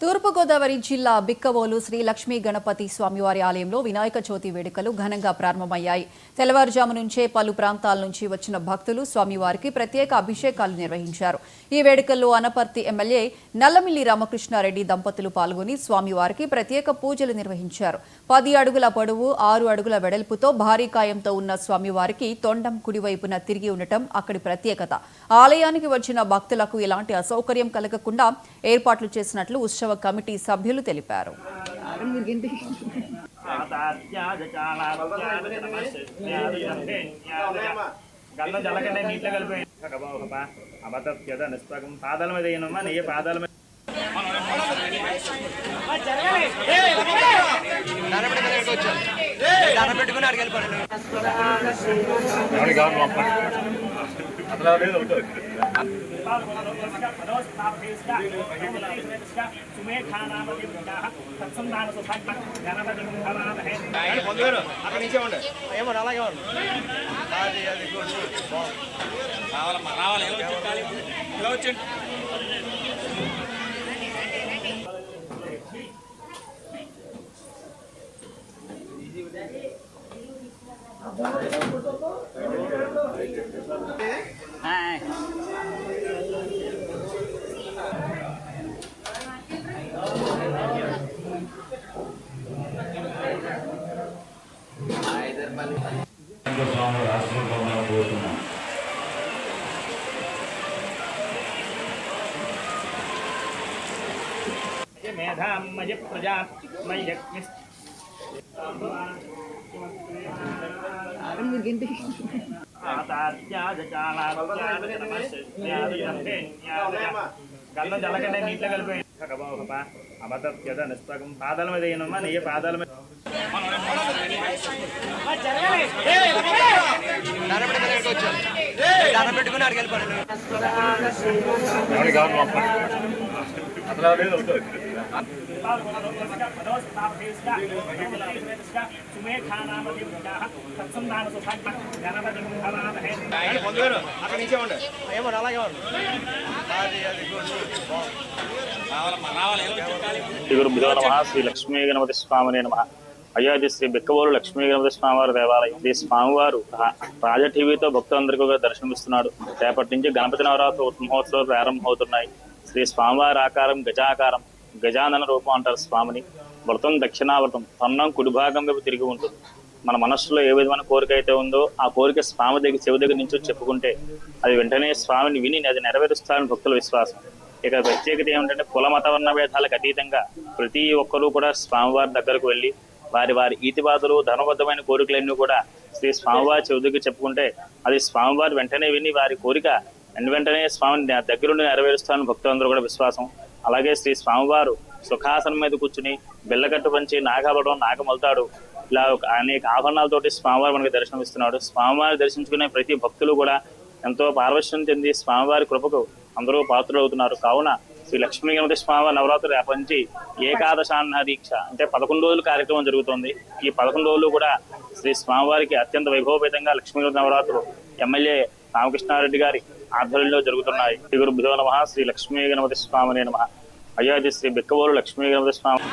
తూర్పుగోదావరి జిల్లా బిక్కవోలు శ్రీ లక్ష్మీ గణపతి స్వామివారి ఆలయంలో వినాయక చవితి వేడుకలు ఘనంగా ప్రారంభమయ్యాయి. తెల్లవారుజాము నుంచే పలు ప్రాంతాల నుంచి వచ్చిన భక్తులు స్వామివారికి ప్రత్యేక అభిషేకాలు నిర్వహించారు. ఈ వేడుకల్లో అనపర్తి ఎమ్మెల్యే నల్లమిల్లి రామకృష్ణారెడ్డి దంపతులు పాల్గొని స్వామివారికి ప్రత్యేక పూజలు నిర్వహించారు. 10 అడుగుల పొడవు 6 అడుగుల వెడల్పుతో భారీ కాయంతో ఉన్న స్వామివారికి తొండం కుడివైపున తిరిగి ఉండటం అక్కడి ప్రత్యేకత. ఆలయానికి వచ్చిన భక్తులకు ఎలాంటి అసౌకర్యం కలగకుండా ఏర్పాట్లు చేసినట్లు ఉత్సవ కమిటీ సభ్యులు తెలిపారు. మేధామయ ప్రజా గల్ల జలకంటే నీటిలో కలిపోయి అబద్ధ నిష్పకం పాదాల మీద అయినమ్మా నీ పాదాల మీద పెట్టుకుని అడిగి శ్రీ లక్ష్మీ గణపతి స్వామి నమః. అయోధ్య శ్రీ బిక్కవోలు లక్ష్మీ గణపతి స్వామివారి దేవాలయం. ఈ స్వామివారు రాజ టీవీతో భక్తులందరికీ కూడా దర్శనమిస్తున్నాడు. రేపటి నుంచి గణపతి నవరాత్రి మహోత్సవాలు ప్రారంభమవుతున్నాయి. శ్రీ స్వామివారి ఆకారం గజాకారం, గజానన రూపం అంటారు స్వామిని. వ్రతం దక్షిణావ్రతం, తొన్నం కుడి భాగం వైపు తిరిగి ఉంటుంది. మన మనస్సులో ఏ విధమైన కోరిక అయితే ఉందో ఆ కోరిక స్వామి దగ్గర చెవి దగ్గర నుంచి చెప్పుకుంటే అది వెంటనే స్వామిని విని అది నెరవేరుస్తారని భక్తుల విశ్వాసం. ఇక ప్రత్యేకత ఏమిటంటే కుల మత వర్ణ భేదాలకు అతీతంగా ప్రతి ఒక్కరూ కూడా స్వామివారి దగ్గరకు వెళ్ళి వారి వారి ఈతిబాధలు ధనబద్ధమైన కోరికలన్నీ కూడా శ్రీ స్వామివారి చెవి దగ్గర చెప్పుకుంటే అది స్వామివారి వెంటనే విని వారి కోరిక వెంటనే స్వామిని దగ్గరుండి నెరవేరుస్తారని భక్తులందరూ కూడా విశ్వాసం. అలాగే శ్రీ స్వామివారు సుఖాసనం మీద కూర్చుని బెల్లకట్టు పంచి నాగబడం నాగమలుతాడు. ఇలా అనేక ఆభరణాలతోటి స్వామివారు మనకి దర్శనమిస్తున్నాడు. స్వామివారి దర్శించుకునే ప్రతి భక్తులు కూడా ఎంతో పారవశ్యం చెంది స్వామివారి కృపకు అందరూ పాత్రలు అవుతున్నారు. కావున శ్రీ లక్ష్మీ గణపతి స్వామివారి నవరాత్రులు రేపటి ఏకాదశాన్న దీక్ష అంటే 11 రోజుల కార్యక్రమం జరుగుతుంది. ఈ 11 రోజులు కూడా శ్రీ స్వామివారికి అత్యంత వైభవపేతంగా లక్ష్మీ నవరాత్రులు ఎమ్మెల్యే రామకృష్ణారెడ్డి గారి ఆధ్వర్యంలో జరుగుతున్నాయి. శ్రీ గురుభ్యో నమః. శ్రీ లక్ష్మీ గణపతి స్వామి నమః. అయోధ్య శ్రీ బిక్కవోలు లక్ష్మీ గణపతి స్వామి.